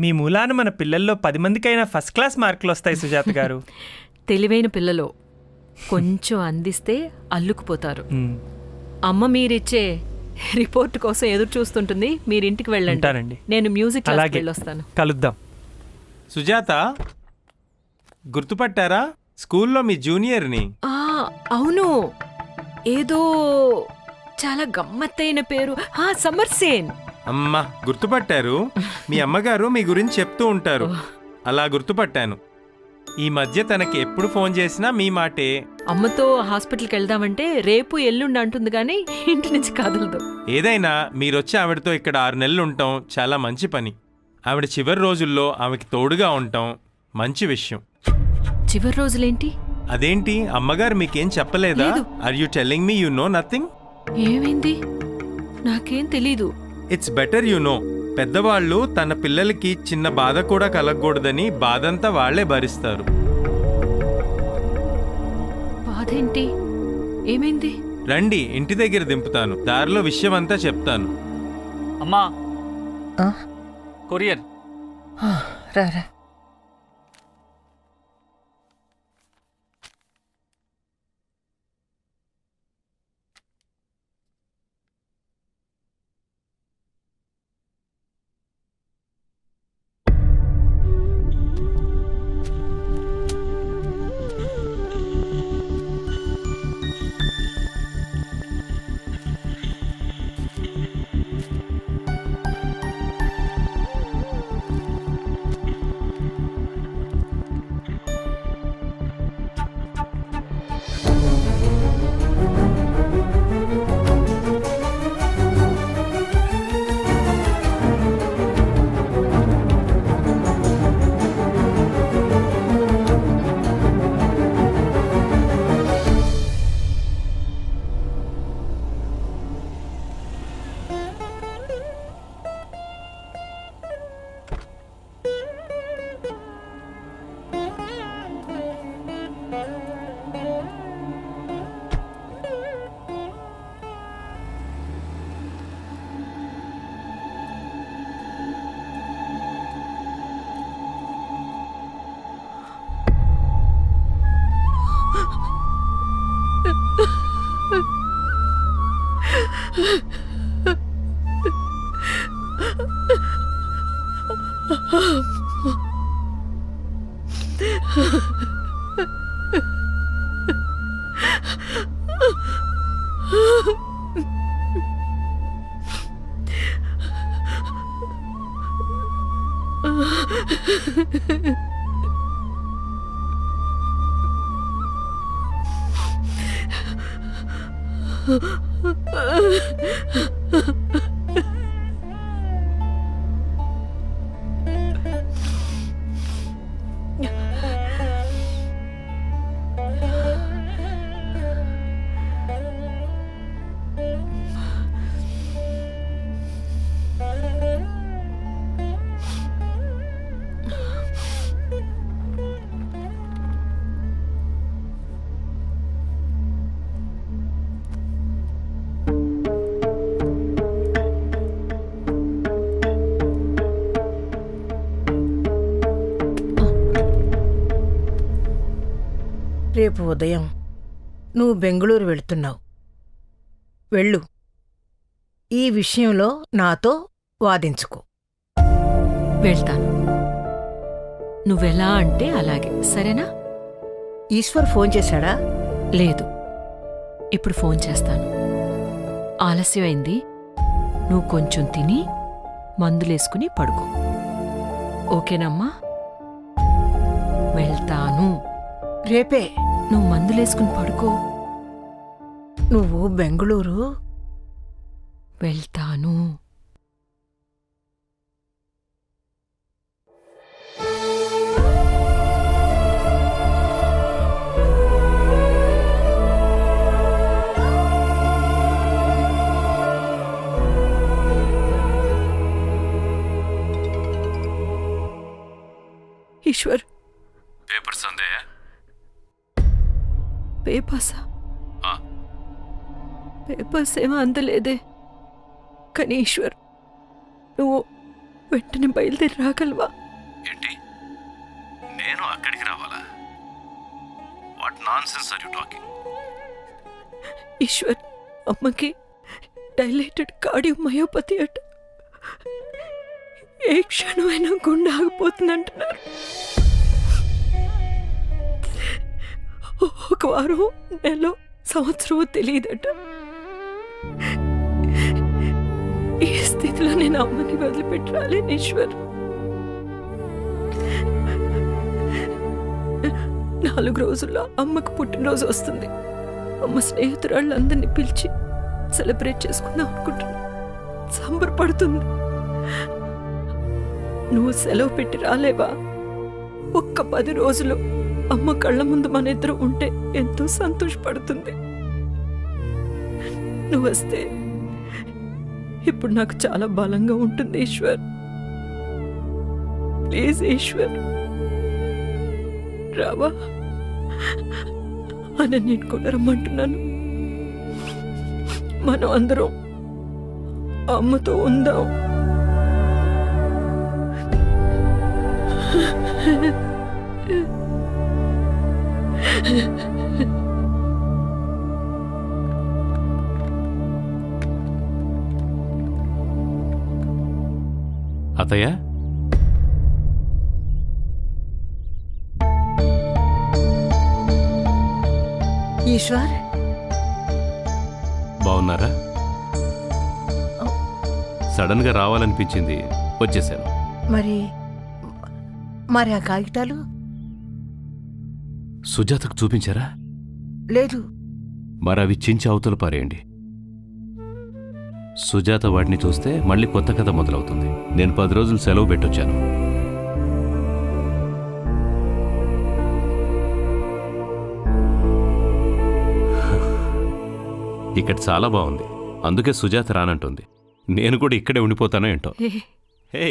మీ మూలాన మన పిల్లల్లో 10 మందికైనా ఫస్ట్ క్లాస్ మార్కులు వస్తాయి సుజాత గారు. తెలివైన పిల్లలు కొంచెం అందిస్తే అల్లుకుపోతారు. అమ్మ మీరిచ్చే రిపోర్ట్ కోసం ఎదురు చూస్తుంటుంది. మీరింటికి వెళ్ళండి. నేను మ్యూజిక్ క్లాస్కి వెళ్ళొస్తాను. కలుద్దాం. సుజాత, గుర్తుపట్టారా? స్కూల్లో మీ జూనియర్ని. అవును, ఏదో చాలా గమ్మత్తైన పేరు. సమర్ సేన్. అమ్మా, గుర్తుపట్టారు. మీ అమ్మగారు మీ గురించి చెప్తూ ఉంటారు. అలా గుర్తుపట్టాను. ఈ మధ్య తనకి ఎప్పుడు ఫోన్ చేసినా మీ మాటే. అమ్మతో హాస్పిటల్కి వెళ్దామంటే రేపు ఎల్లుండి అంటుంది కానీ ఇంటి నుంచి కదలదు. ఏదైనా మీరొచ్చి ఆవిడతో ఇక్కడ 6 నెలలు ఉంటాం చాలా మంచి పని. ఆవిడ చివరి రోజుల్లో ఆమెకి తోడుగా ఉంటాం మంచి విషయం. చివరి రోజులేంటి? అదేంటి, అమ్మగారు మీకేం చెప్పలేదా? Are you telling me you know nothing? ఏమైంది? నాకేం తెలీదు. It's better you know. పెద్దవాళ్ళు తన పిల్లలకి చిన్న బాధ కూడా కలగకూడదని బాధంతా వాళ్లే భరిస్తారు. బాధేంటి? ఏమైంది? రండి, ఇంటి దగ్గర దింపుతాను. దారిలో విషయమంతా చెప్తాను. అమ్మా, కొరియర్. రారా. రేపు ఉదయం నువ్వు బెంగుళూరు వెళుతున్నావు. వెళ్ళు. ఈ విషయంలో నాతో వాదించుకో. వెళ్తాను. నువ్వెలా అంటే అలాగే, సరేనా? ఈశ్వర్ ఫోన్ చేశాడా? లేదు, ఇప్పుడు ఫోన్ చేస్తాను. ఆలస్యమైంది. నువ్వు కొంచెం తిని మందులేసుకుని పడుకో. ఓకేనమ్మా? వెళ్తాను. రేపే. నువ్వు మందులేసుకుని పడుకో. నువ్వు బెంగుళూరు వెళ్తాను. ఈశ్వర్, పేపర్స్ అందాయా? పేపర్సా? పేపర్స్ ఏమో అందలేదే. కానీ ఈశ్వర్, నువ్వు వెంటనే బయలుదేరి రాగలవా? ఏంటి, నేను అక్కడికి రావాలా? What nonsense are you talking? Eshwar, అమ్మకి డైలేటెడ్ కార్డియోమయోపతి అట. ఏ క్షణమైనా గుండె ఆగిపోతుందంటున్నారు. ఒక వారం, నెల, సంవత్సరం తెలియదట. ఈ స్థితిలో నేను అమ్మని వదిలిపెట్టి రాలేను ఈశ్వర్. 4 రోజుల్లో అమ్మకు పుట్టినరోజు వస్తుంది. అమ్మ స్నేహితురాళ్ళందరినీ పిలిచి సెలబ్రేట్ చేసుకుందాం అనుకుంటున్నా. సంబరపడుతుంది. నువ్వు సెలవు పెట్టి రాలేవా? ఒక్క 10 రోజులు అమ్మ కళ్ళ ముందు మన ఇద్దరు ఉంటే ఎంతో సంతోషపడుతుంది. నువ్వు వస్తే ఇప్పుడు నాకు చాలా బలంగా ఉంటుంది ఈశ్వర్. ప్లీజ్ ఈశ్వర్, రావా? అని నేను కూడా రమ్మంటున్నాను. మనం అందరం అమ్మతో ఉందాం. అత్తయ్య, ఈశ్వర్, బాగున్నారా? సడన్ గా రావాలనిపించింది, వచ్చేసాను. మరి ఆ కాగితాలు? సుజాతకు చూపించారా? లేదు. మరి అవి చించి అవతల పారేయండి. సుజాత వాటిని చూస్తే మళ్ళీ కొత్త కథ మొదలవుతుంది. నేను 10 రోజులు సెలవు పెట్టొచ్చాను. ఇక్కడ చాలా బాగుంది, అందుకే సుజాత రానంటుంది. నేను కూడా ఇక్కడే ఉండిపోతానో ఏంటో. హే,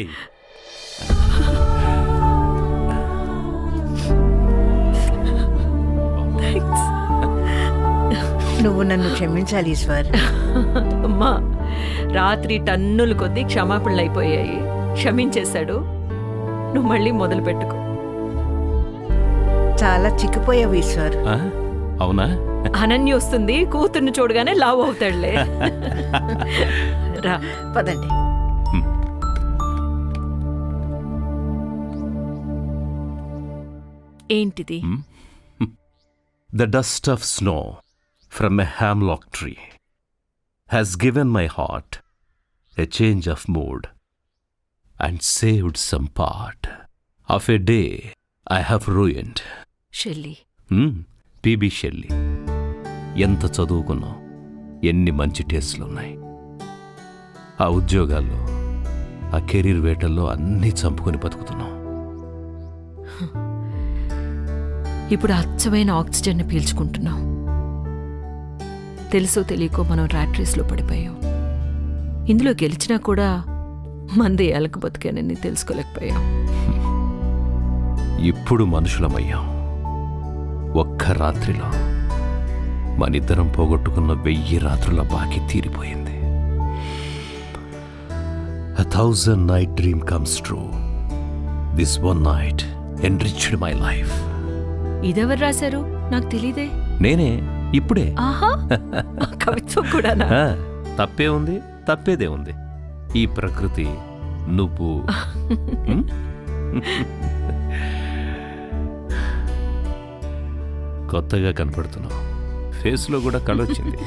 నువ్వు నన్ను క్షమించాలి ఈశ్వర్. అమ్మా, రాత్రి టన్నులు కొద్దీ క్షమాపణలు అయిపోయాయి. క్షమించేశాడు. నువ్వు మళ్ళీ మొదలు పెట్టుకో. చాలా చిక్కిపోయావు ఈశ్వర్. ఆ? అవునా? అనన్య వస్తుంది, కూతుర్ని చూడగానే లావు అవుతాడులే. రా, పదండి. ఏంటిది? The dust of snow from a hemlock tree has given my heart a change of mood and saved some part of a day I have ruined. Shelley, PB Shelley. ఎంత చదువుకున్నావు, ఎన్ని మంచి టేస్ట్లున్నాయి. ఆ ఉద్యోగాల్లో, ఆ కెరీర్ వేటల్లో అన్నీ చంపుకొని బతుకుతున్నావు. ఇప్పుడు అచ్చమైన ఆక్సిజన్ని పీల్చుకుంటున్నాం. తెలుసో తెలియకో మనం ర్యాట్ రేస్లో పడిపోయాం. ఇందులో గెలిచినా కూడా మంది ఎలక బతికానని తెలుసుకోలేకపోయాం. ఇప్పుడు మనుషులమయ్యాం. ఒక్క రాత్రిలో మనిద్దరం పోగొట్టుకున్న 1000 రాత్రుల బాకీ తీరిపోయింది. 1000 night dream comes true. This one night enriched my life. ఇదెవరు రాశారు? నాకు తెలీదే. నేనే, ఇప్పుడే. ఆహా, కవిత్వం కూడానా? తప్పే ఉంది, తప్పేదే ఉంది. ఈ ప్రకృతి, నువ్వు. కొత్తగా కనపడుతున్నావు. ఫేస్లో కూడా కళ వచ్చింది.